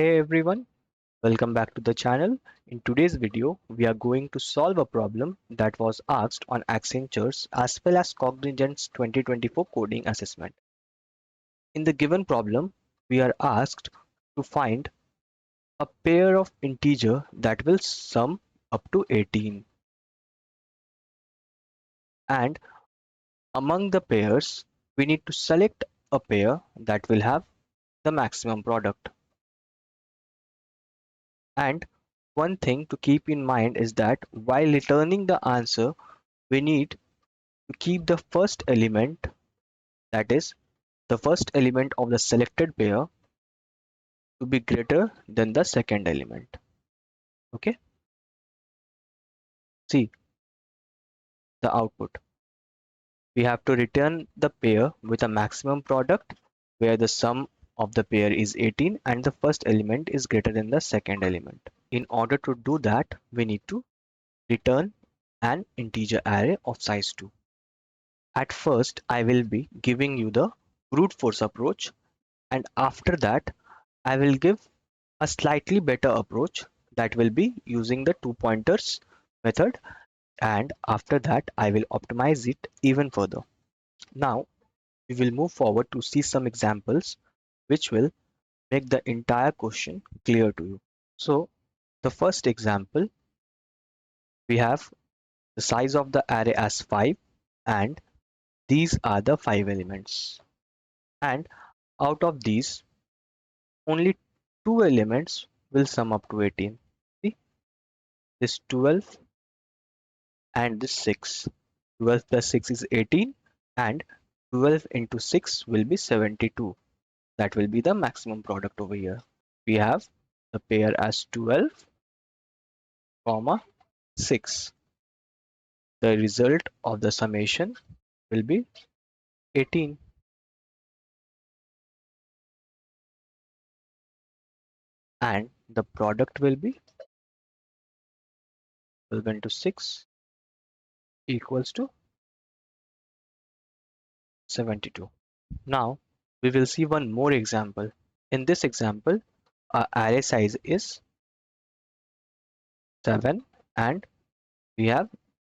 Hey everyone, welcome back to the channel. In today's video, we are going to solve a problem that was asked on Accenture's as well as Cognizant's 2024 coding assessment. In the given problem, we are asked to find a pair of integer that will sum up to 18, and among the pairs, we need to select a pair that will have the maximum product. And one thing to keep in mind is that while returning the answer, we need to keep the first element, that is, the first element of the selected pair, to be greater than the second element. Okay, see the output. We have to return the pair with a maximum product where the sum of the pair is 18 and the first element is greater than the second element. In order to do that, we need to return an integer array of size 2. At first, I will be giving you the brute force approach, and after that, I will give a slightly better approach that will be using the two pointers method, and after that I will optimize it even further. Now we will move forward to see some examples which will make the entire question clear to you. So the first example, we have the size of the array as 5, and these are the 5 elements, and out of these only 2 elements will sum up to 18. See, this 12 and this 6. 12 plus 6 is 18, and 12 into 6 will be 72. That will be the maximum product over here. We have the pair as 12, comma 6. The result of the summation will be 18, and the product will be 12 into 6 equals to 72. Now we will see one more example. In this example, our array size is 7, and we have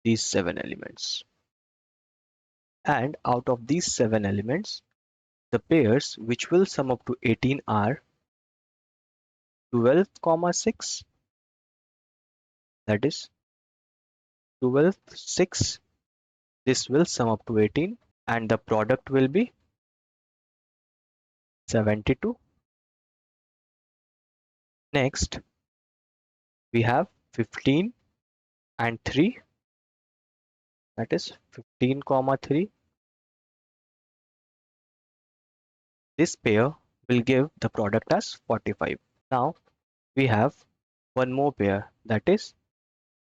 these 7 elements. And out of these 7 elements, the pairs which will sum up to 18 are 12, 6, that is 12, 6. This will sum up to 18, and the product will be 72. Next, we have 15 and 3, that is 15, 3. This pair will give the product as 45. Now we have one more pair, that is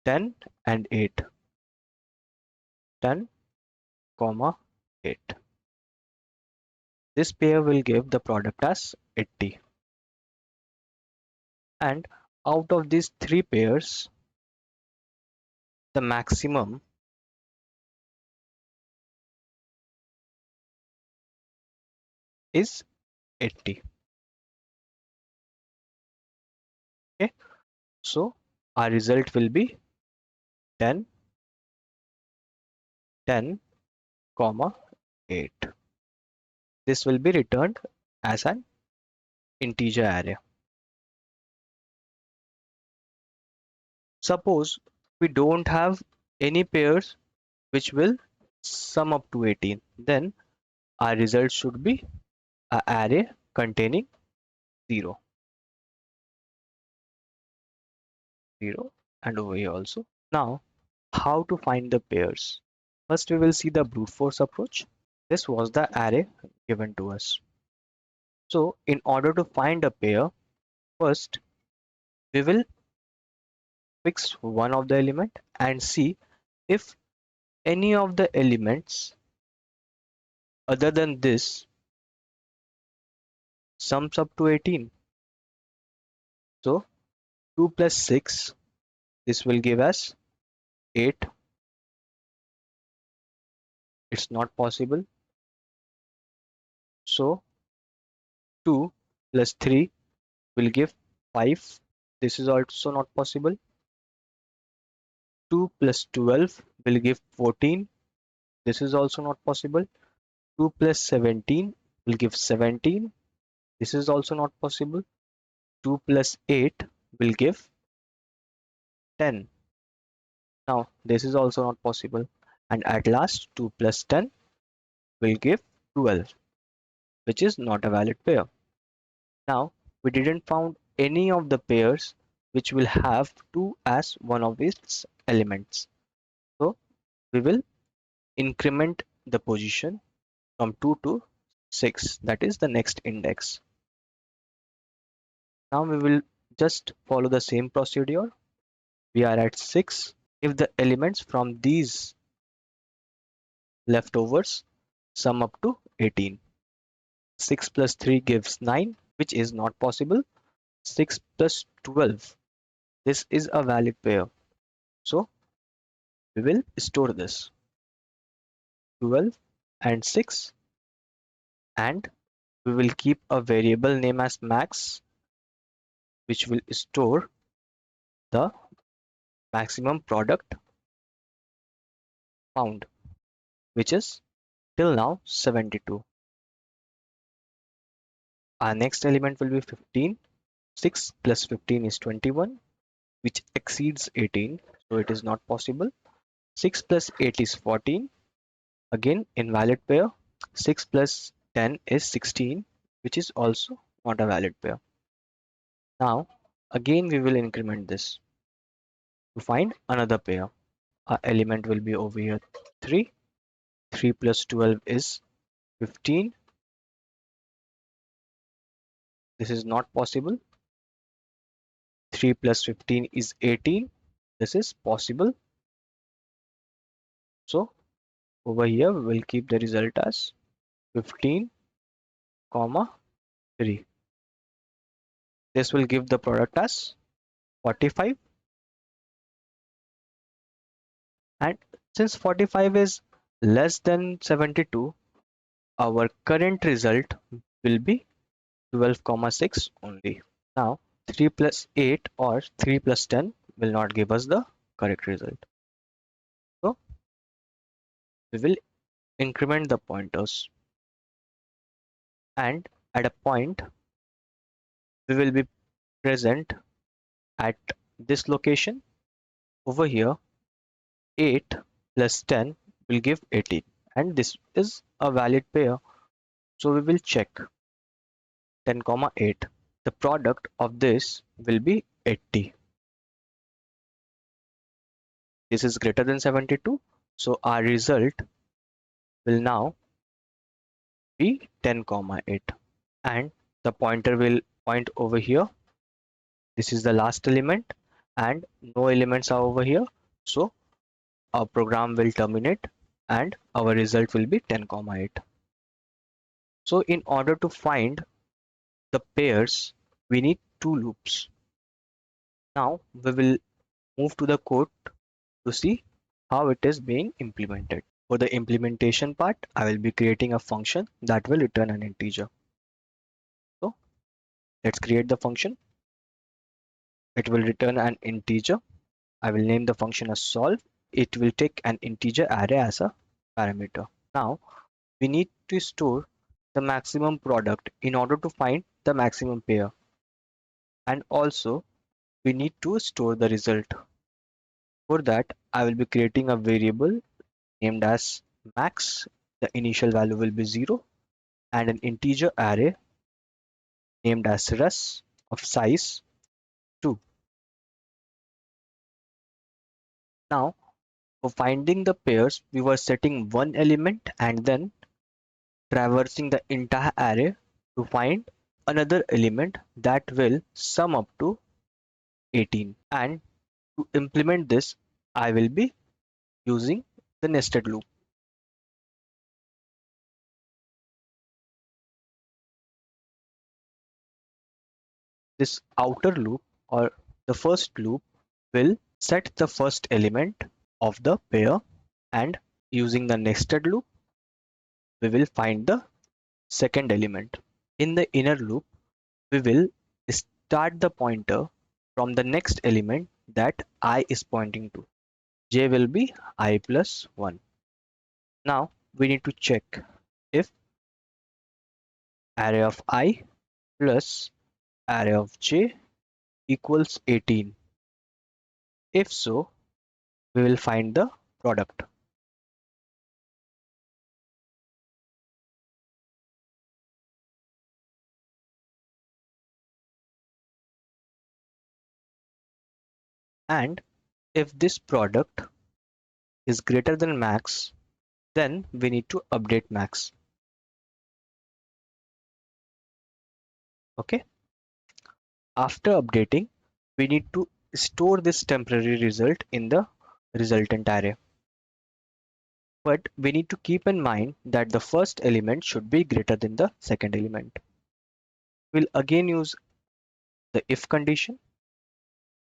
10 and 8. 10, 8. This pair will give the product as 80. And out of these 3 pairs, the maximum is 80. Okay, so our result will be 10, 10, 8. This will be returned as an integer array. Suppose we don't have any pairs which will sum up to 18, then our result should be an array containing 0, 0, and over here also. Now, how to find the pairs? First, we will see the brute force approach. This was the array given to us. So, in order to find a pair, first we will fix one of the element and see if any of the elements other than this sums up to 18. So 2 plus 6, this will give us 8. It's not possible. So 2 plus 3 will give 5. This is also not possible. 2 plus 12 will give 14. This is also not possible. 2 plus 17 will give 17. This is also not possible. 2 plus 8 will give 10. Now this is also not possible. And at last 2 plus 10 will give 12, which is not a valid pair. Now we didn't found any of the pairs which will have 2 as one of its elements. So we will increment the position from 2 to 6, that is the next index. Now we will just follow the same procedure. We are at 6. If the elements from these leftovers sum up to 18, 6 plus 3 gives 9, which is not possible. 6 plus 12, this is a valid pair. So we will store this 12 and 6, and we will keep a variable name as max, which will store the maximum product found, which is till now 72. Our next element will be 15. 6 plus 15 is 21, which exceeds 18, so it is not possible. 6 plus 8 is 14, again invalid pair. 6 plus 10 is 16, which is also not a valid pair. Now again we will increment this to find another pair. Our element will be over here 3. 3 plus 12 is 15. This is not possible. 3 plus 15 is 18. This is possible. So over here we will keep the result as 15, comma 3. This will give the product as 45, and since 45 is less than 72, our current result will be 12,6 only. Now 3 plus 8 or 3 plus 10 will not give us the correct result. So we will increment the pointers, and at a point we will be present at this location. Over here 8 plus 10 will give 18, and this is a valid pair. So we will check 10, 8. The product of this will be 80. This is greater than 72. So our result will now be 10, 8. And the pointer will point over here. This is the last element, and no elements are over here. So our program will terminate and our result will be 10, 8. So in order to find the pairs, we need two loops. Now we will move to the code to see how it is being implemented. For the implementation part, I will be creating a function that will return an integer. So let's create the function. It will return an integer. I will name the function as solve. It will take an integer array as a parameter. Now we need to store the maximum product in order to find the maximum pair. And also we need to store the result. For that, I will be creating a variable named as max. The initial value will be 0, and an integer array named as res of size 2. Now for finding the pairs, we were setting one element and then traversing the entire array to find another element that will sum up to 18. And to implement this, I will be using the nested loop. This outer loop, or the first loop, will set the first element of the pair, and using the nested loop we will find the second element. In the inner loop we will start the pointer from the next element that I is pointing to. J will be I plus 1. Now we need to check if array of I plus array of j equals 18. If so, we will find the product. And if this product is greater than max, then we need to update max. Okay. After updating, we need to store this temporary result in the resultant array. But we need to keep in mind that the first element should be greater than the second element. We'll again use the if condition,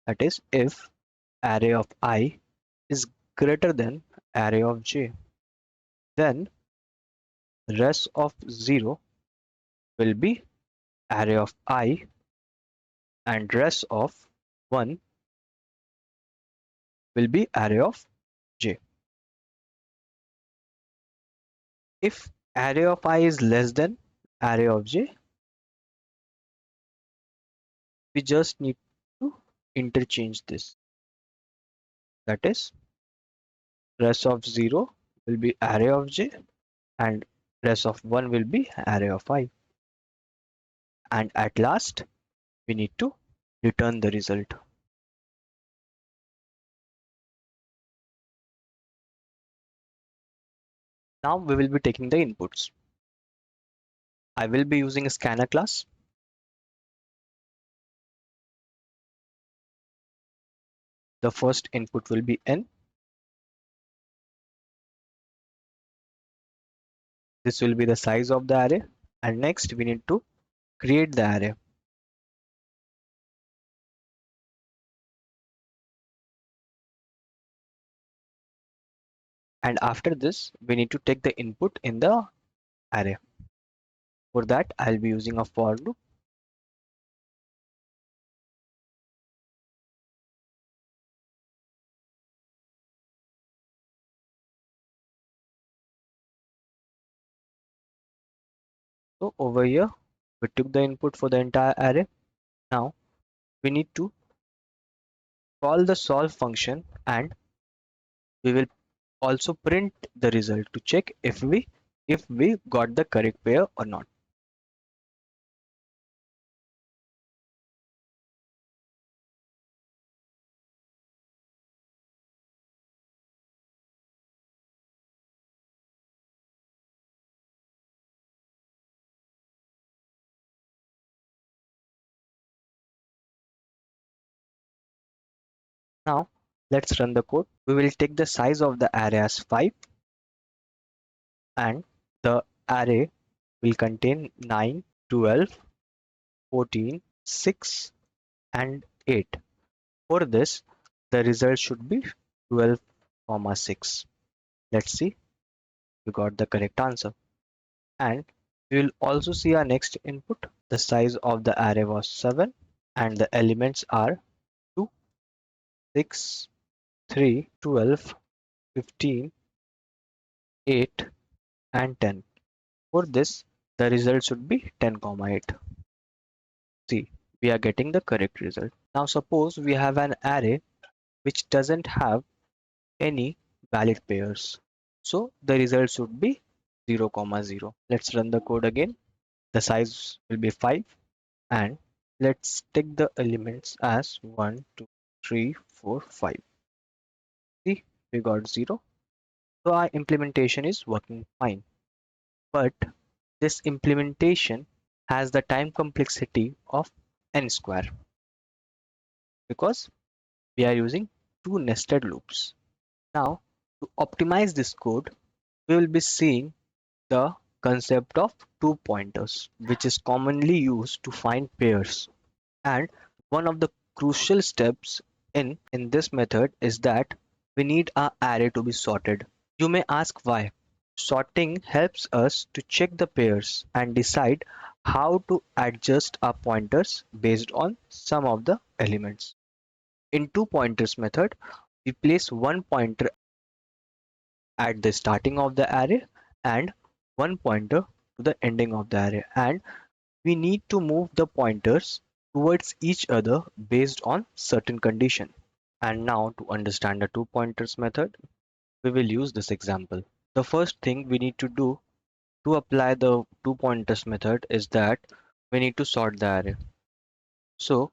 that is if array of I is greater than array of j, then res of 0 will be array of I and res of 1 will be array of j. If array of I is less than array of j, we just need to interchange this. That is, res of 0 will be array of j and res of 1 will be array of I. And at last, we need to return the result. Now we will be taking the inputs. I will be using a scanner class. The first input will be n. This will be the size of the array. And next we need to create the array. And after this, we need to take the input in the array. For that, I'll be using a for loop. So over here, we took the input for the entire array. Now we need to call the solve function and we will also print the result to check if we got the correct pair or not. Now let's run the code. We will take the size of the array as 5 and the array will contain 9, 12, 14, 6 and 8. For this, the result should be 12, 6. Let's see, we got the correct answer. And we will also see our next input. The size of the array was 7 and the elements are 2, 6, 3, 12, 15, 8 and 10. For this, the result should be 10, 8. See, we are getting the correct result. Now suppose we have an array which doesn't have any valid pairs. So the result should be 0, 0. Let's run the code again. The size will be 5 and let's take the elements as 1, 2, 3, 4, 5. See, we got 0. So our implementation is working fine. But this implementation has the time complexity of n square because we are using two nested loops. Now, to optimize this code, we will be seeing the concept of two pointers, which is commonly used to find pairs. And one of the crucial steps in this method is that we need our array to be sorted. You may ask why. Sorting helps us to check the pairs and decide how to adjust our pointers based on some of the elements. In two pointers method, we place one pointer at the starting of the array and one pointer to the ending of the array, and we need to move the pointers towards each other based on certain condition. And now to understand the two pointers method, we will use this example. The first thing we need to do to apply the two pointers method is that we need to sort the array. So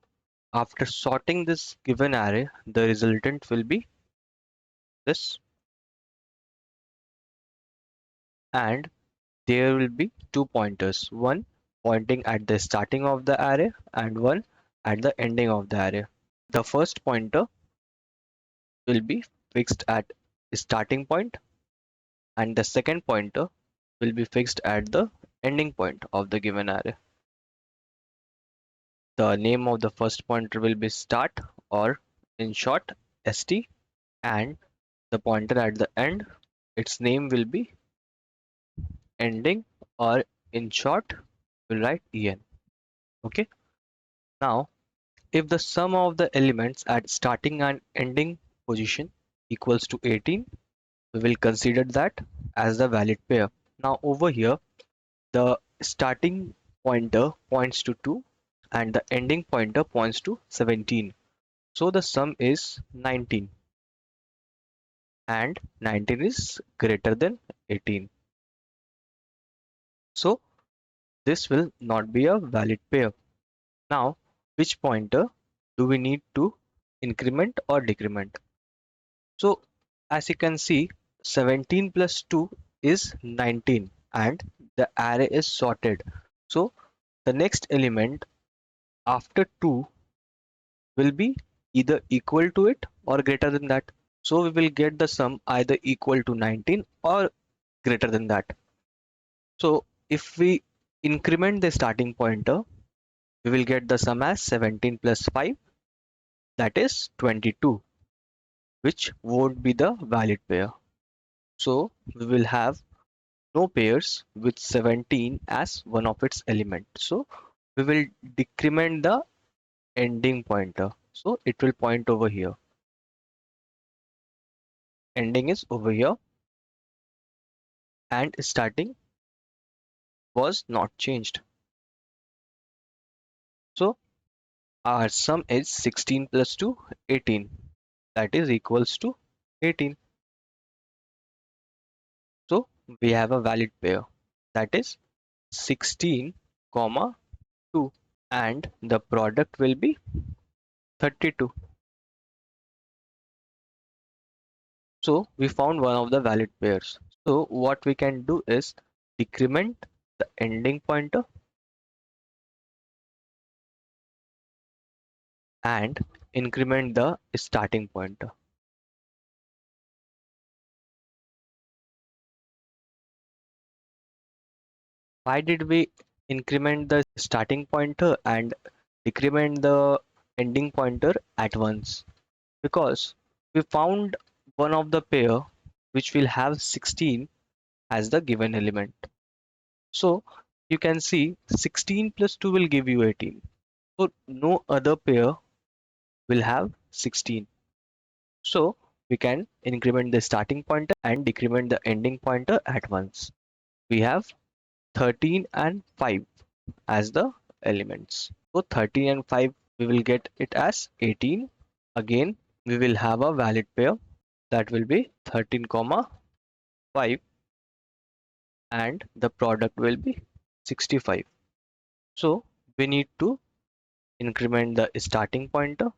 after sorting this given array, the resultant will be this, and there will be two pointers, one pointing at the starting of the array and one at the ending of the array. The first pointer will be fixed at starting point and the second pointer will be fixed at the ending point of the given array. The name of the first pointer will be start, or in short st, and the pointer at the end, its name will be ending, or in short we'll write en. Okay, now if the sum of the elements at starting and ending position equals to 18, we will consider that as the valid pair. Now over here, the starting pointer points to 2 and the ending pointer points to 17. So the sum is 19 and 19 is greater than 18. So this will not be a valid pair. Now, which pointer do we need to increment or decrement? So as you can see, 17 plus 2 is 19 and the array is sorted. So the next element after 2 will be either equal to it or greater than that. So we will get the sum either equal to 19 or greater than that. So if we increment the starting pointer, we will get the sum as 17 plus 5, that is 22, which won't be the valid pair. So we will have no pairs with 17 as one of its elements. So we will decrement the ending pointer. So it will point over here. Ending is over here and starting was not changed. So our sum is 16 plus 2, 18. That is equals to 18. So we have a valid pair, that is 16 comma 2, and the product will be 32. So we found one of the valid pairs. So what we can do is decrement the ending pointer and increment the starting pointer. Why did we increment the starting pointer and decrement the ending pointer at once? Because we found one of the pair which will have 16 as the given element. So you can see 16 plus 2 will give you 18. So no other pair will have 16. So we can increment the starting pointer and decrement the ending pointer at once. We have 13 and 5 as the elements. So 13 and 5, we will get it as 18. Again, we will have a valid pair, that will be 13 comma 5, and the product will be 65. So we need to increment the starting pointer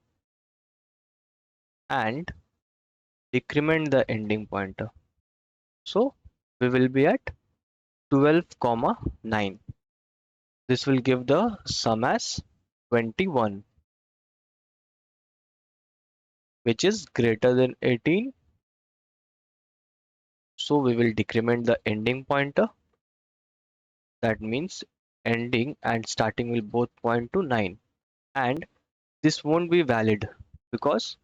and decrement the ending pointer. So we will be at 12 comma 9. This will give the sum as 21, which is greater than 18. So we will decrement the ending pointer. That means ending and starting will both point to 9. And this won't be valid because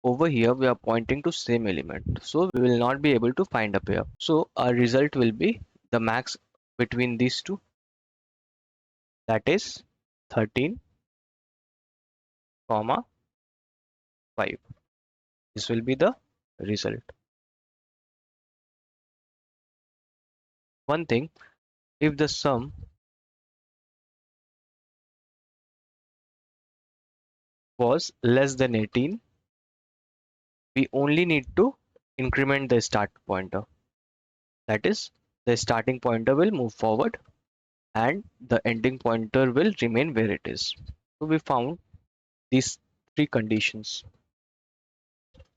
over here we are pointing to same element. So we will not be able to find a pair. So our result will be the max between these two. that is 13, comma 5. This will be the result. One thing, if the sum was less than 18, we only need to increment the start pointer. That is, the starting pointer will move forward and the ending pointer will remain where it is. So we found these three conditions.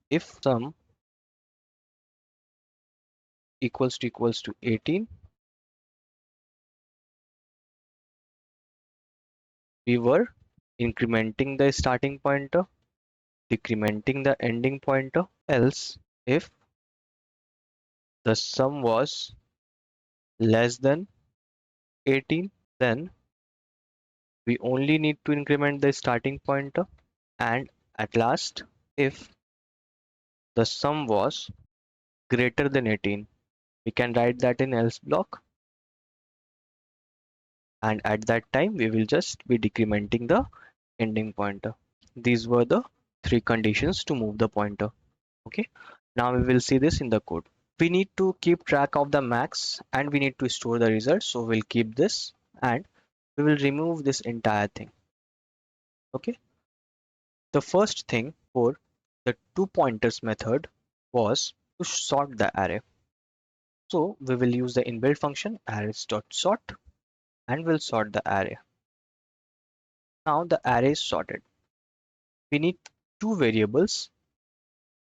If sum equals to 18, we were incrementing the starting pointer, decrementing the ending pointer. Else, if the sum was less than 18, then we only need to increment the starting pointer. And at last, if the sum was greater than 18, we can write that in else block, and at that time we will just be decrementing the ending pointer. These were the three conditions to move the pointer. Okay, now we will see this in the code. We need to keep track of the max and we need to store the results, so we'll keep this and we will remove this entire thing. Okay, the first thing for the two pointers method was to sort the array. So we will use the inbuilt function arrays.sort and we'll sort the array. Now the array is sorted. We need two variables,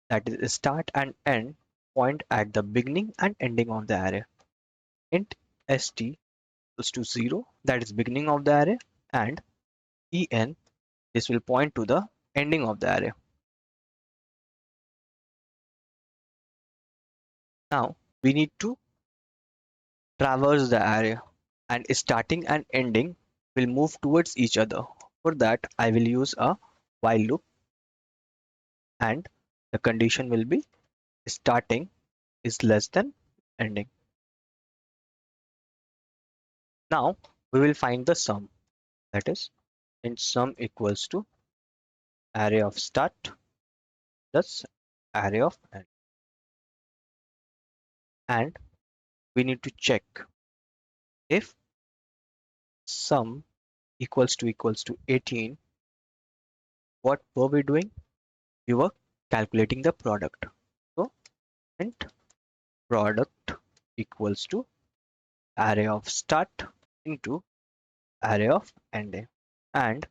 that is start and end, point at the beginning and ending of the array. Int st equals to 0, that is beginning of the array, and en, this will point to the ending of the array. Now we need to traverse the array and starting and ending will move towards each other. For that I will use a while loop and the condition will be starting is less than ending. Now we will find the sum, that is int sum equals to array of start plus array of end, and we need to check if sum equals to 18. What were we doing? We were calculating the product. So int product equals to array of start into array of end. And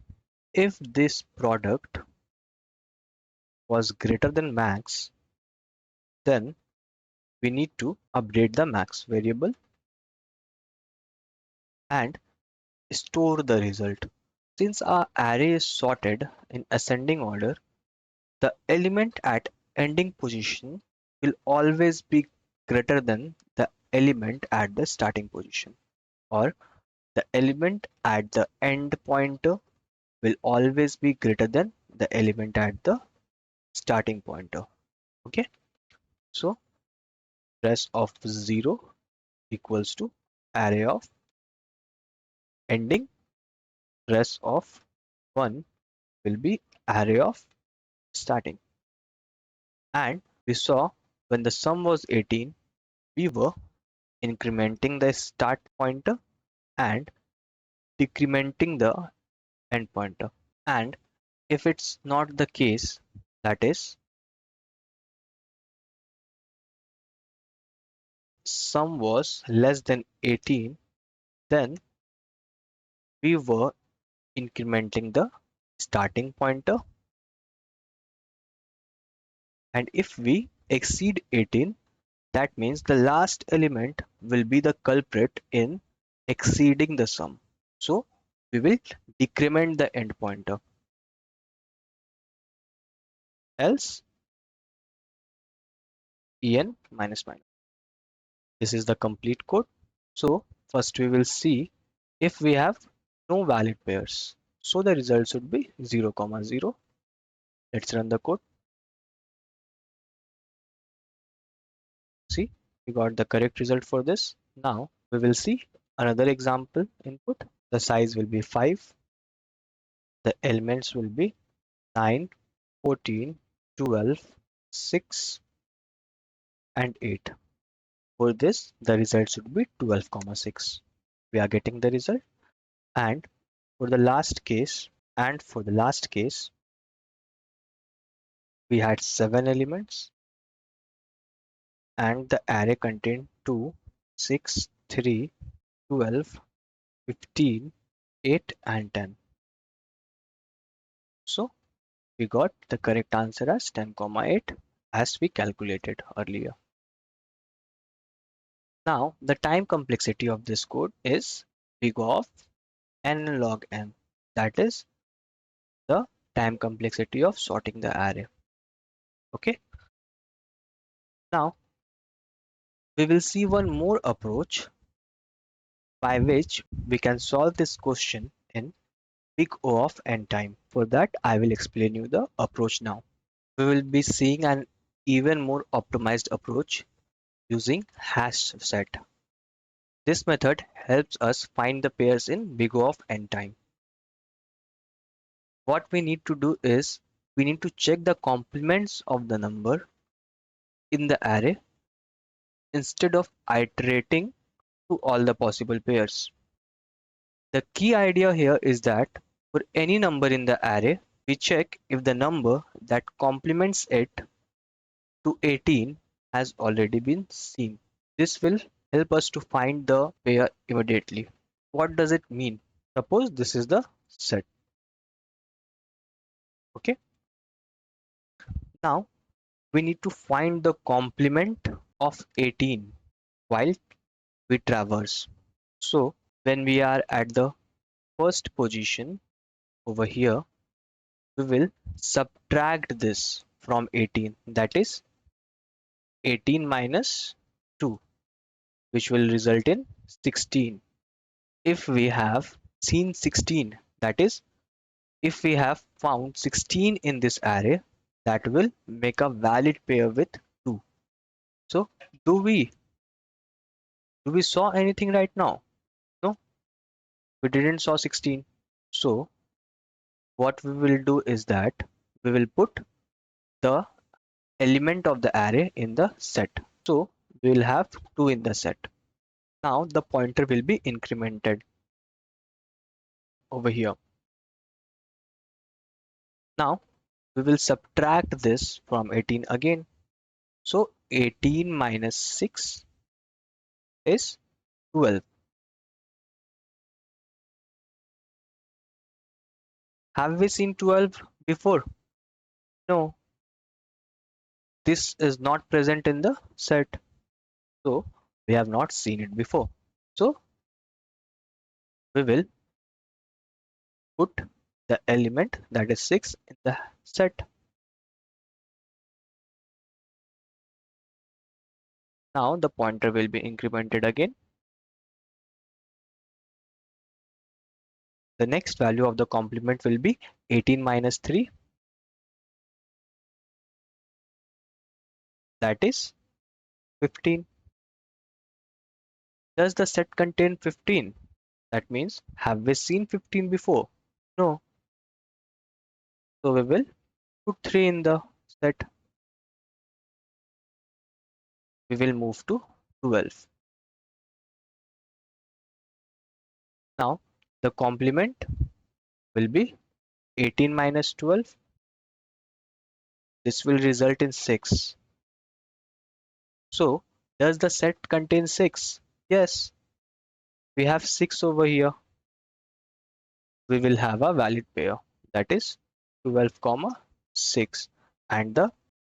if this product was greater than max, then we need to update the max variable and store the result. Since our array is sorted in ascending order, the element at ending position will always be greater than the element at the starting position, or the element at the end pointer will always be greater than the element at the starting pointer. Okay, so rest of 0 equals to array of ending, rest of 1 will be array of starting. And we saw when the sum was 18, we were incrementing the start pointer and decrementing the end pointer. And if it's not the case, that is sum was less than 18, then we were incrementing the starting pointer, and if we exceed 18, that means the last element will be the culprit in exceeding the sum. So we will decrement the end pointer. Else en minus minus. This is the complete code. So first we will see if we have no valid pairs. So the results would be 0, 0. Let's run the code. See, we got the correct result for this. Now we will see another example input. The size will be 5. The elements will be 9, 14, 12, 6, and 8. For this, the result should be 12, 6. We are getting the result. And for the last case, we had 7 elements and the array contained 2, 6, 3, 12, 15, 8, and 10. So we got the correct answer as 10, 8 as we calculated earlier. Now the time complexity of this code is big of n log n. That is the time complexity of sorting the array. Okay. Now we will see one more approach by which we can solve this question in big O of n time. For that, I will explain you the approach now. We will be seeing an even more optimized approach using HashSet. This method helps us find the pairs in big O of n time. What we need to do is we need to check the complements of the number in the array instead of iterating to all the possible pairs. The key idea here is that for any number in the array, we check if the number that complements it to 18 has already been seen. This will help us to find the pair immediately. What does it mean? Suppose this is the set. Okay. Now we need to find the complement of 18 while we traverse. So when we are at the first position over here, we will subtract this from 18, that is 18 minus 2, which will result in 16. If we have seen 16, that is if we have found 16 in this array, that will make a valid pair with 2. So do we saw anything right now? No, we didn't saw 16. So what we will do is that we will put the element of the array in the set. So we will have 2 in the set. Now the pointer will be incremented over here. Now we will subtract this from 18 again. So 18 minus 6 is 12. Have we seen 12 before? No, this is not present in the set. So we have not seen it before. So we will put the element that is 6 in the set. Now the pointer will be incremented again. The next value of the complement will be 18 minus 3, that is 15. Does the set contain 15? That means, have we seen 15 before? No. So we will put 3 in the set. We will move to 12. Now the complement will be 18 minus 12. This will result in 6. So does the set contain 6? Yes, we have 6 over here. We will have a valid pair, that is 12, 6, and the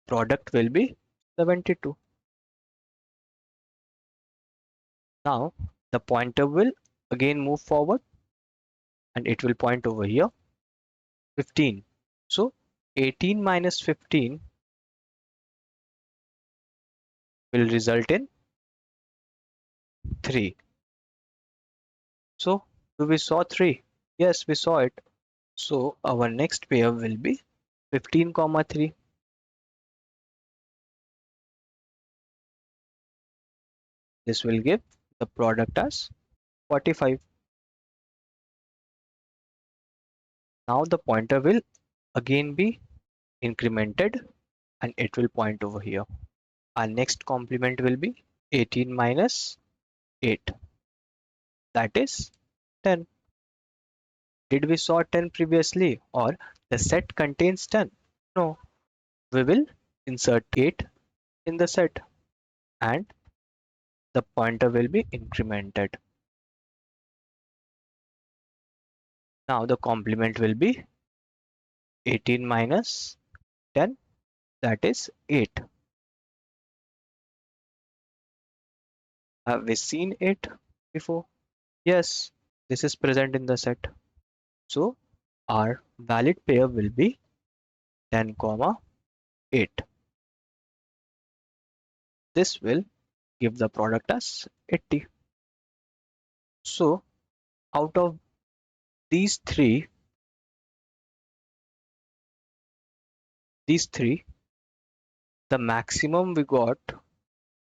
product will be 72. Now the pointer will again move forward and it will point over here 15. So 18 minus 15 will result in 3. So do we saw 3? Yes, we saw it. So our next pair will be 15, 3. This will give the product as 45. Now the pointer will again be incremented and it will point over here. Our next complement will be 18 minus 8, that is 10. Did we saw 10 previously, or the set contains 10? No, we will insert 8 in the set and the pointer will be incremented. Now the complement will be 18 minus 10, that is 8. Have we seen it before? Yes, this is present in the set. So our valid pair will be 10, 8. This will give the product as 80. So out of these three, the maximum we got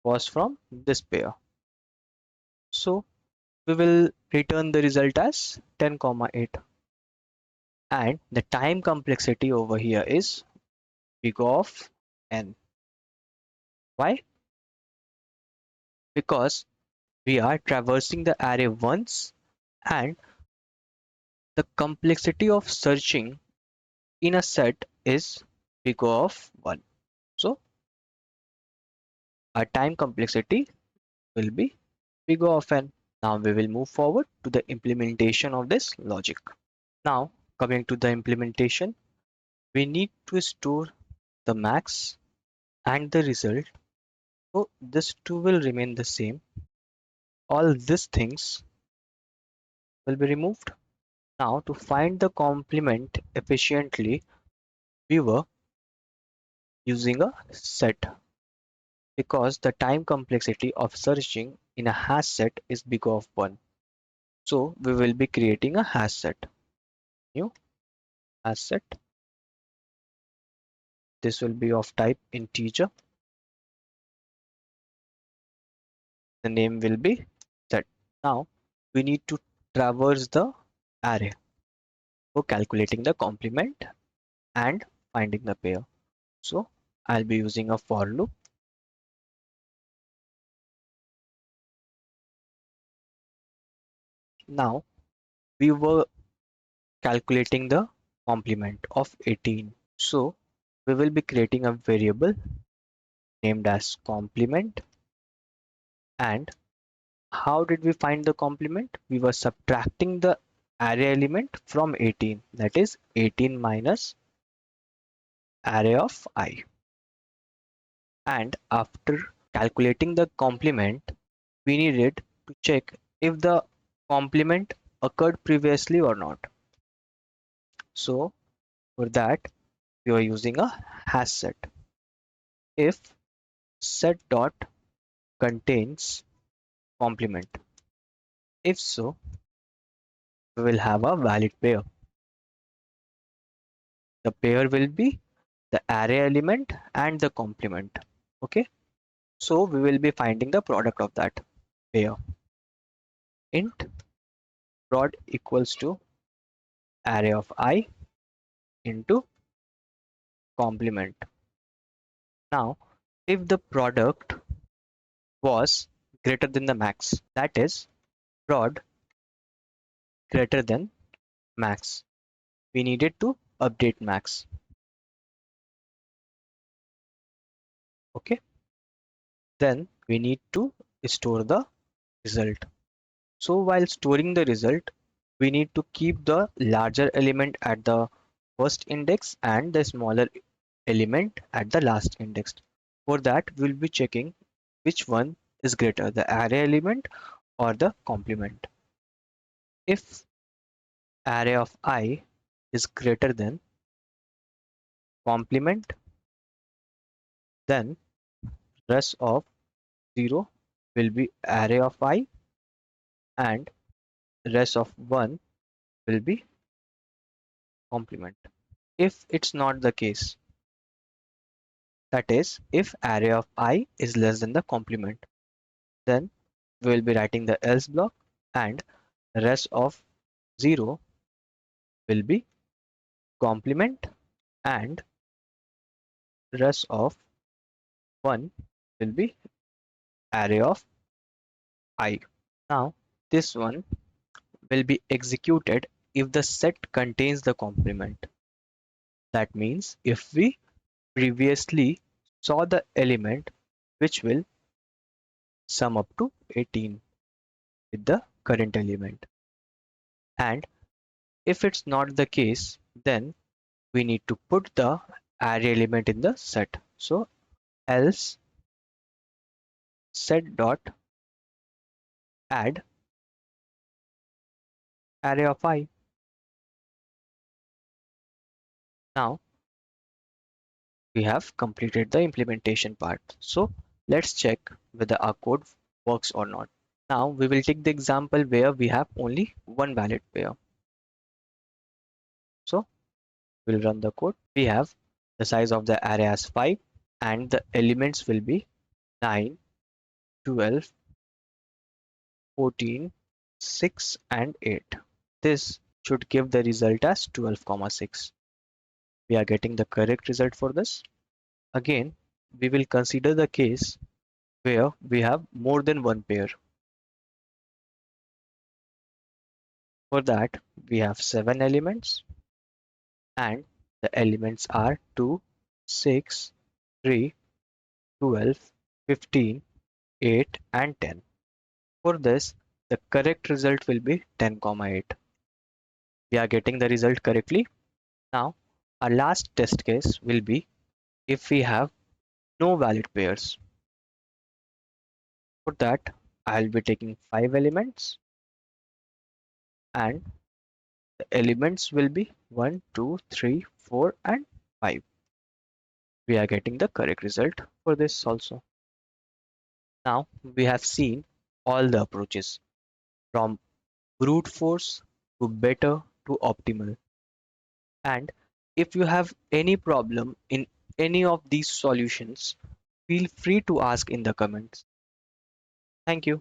was from this pair. So we will return the result as 10, 8. And the time complexity over here is big of n. Why? Because we are traversing the array once and the complexity of searching in a set is big of 1. So our time complexity will be big of n. Now we will move forward to the implementation of this logic. Now coming to the implementation, we need to store the max and the result. So this two will remain the same. All these things will be removed. Now to find the complement efficiently, we were using a set because the time complexity of searching in a hash set is big of 1. So we will be creating a hash set. New hash set. This will be of type integer. The name will be set. Now we need to traverse the array for calculating the complement and finding the pair. So I'll be using a for loop. Now we were calculating the complement of 18. So we will be creating a variable named as complement. And how did we find the complement? We were subtracting the array element from 18, that is 18 minus array of I. And after calculating the complement, we needed to check if the complement occurred previously or not. So for that, we are using a hash set. If set dot contains complement, if so, we will have a valid pair. The pair will be the array element and the complement. Okay, so we will be finding the product of that pair. Int prod equals to array of I into complement. Now if the product was greater than the max, that is prod greater than max, we needed to update max. Okay, then we need to store the result. So while storing the result, we need to keep the larger element at the first index and the smaller element at the last index. For that, we'll be checking which one is greater, the array element or the complement. If array of I is greater than complement, then rest of 0 will be array of I and rest of 1 will be complement. If it's not the case, that is, if array of I is less than the complement, then we will be writing the else block and rest of 0 will be complement, and rest of 1 will be array of I. Now this one will be executed if the set contains the complement. That means if we previously saw the element which will sum up to 18 with the current element. And if it's not the case, then we need to put the array element in the set. So else set dot add array of I. Now we have completed the implementation part. So let's check whether our code works or not. Now we will take the example where we have only one valid pair. So we'll run the code. We have the size of the array as 5 and the elements will be 9, 12, 14, 6 and 8. This should give the result as 12, 6. We are getting the correct result for this. Again, we will consider the case where we have more than one pair. For that, we have 7 elements and the elements are 2, 6, 3, 12, 15, 8 and 10. For this, the correct result will be 10, 8. We are getting the result correctly. Now, our last test case will be if we have no valid pairs. For that, I'll be taking 5 elements and the elements will be 1, 2, 3, 4 and 5. We are getting the correct result for this also. Now we have seen all the approaches from brute force to better to optimal. And if you have any problem in any of these solutions, feel free to ask in the comments. Thank you.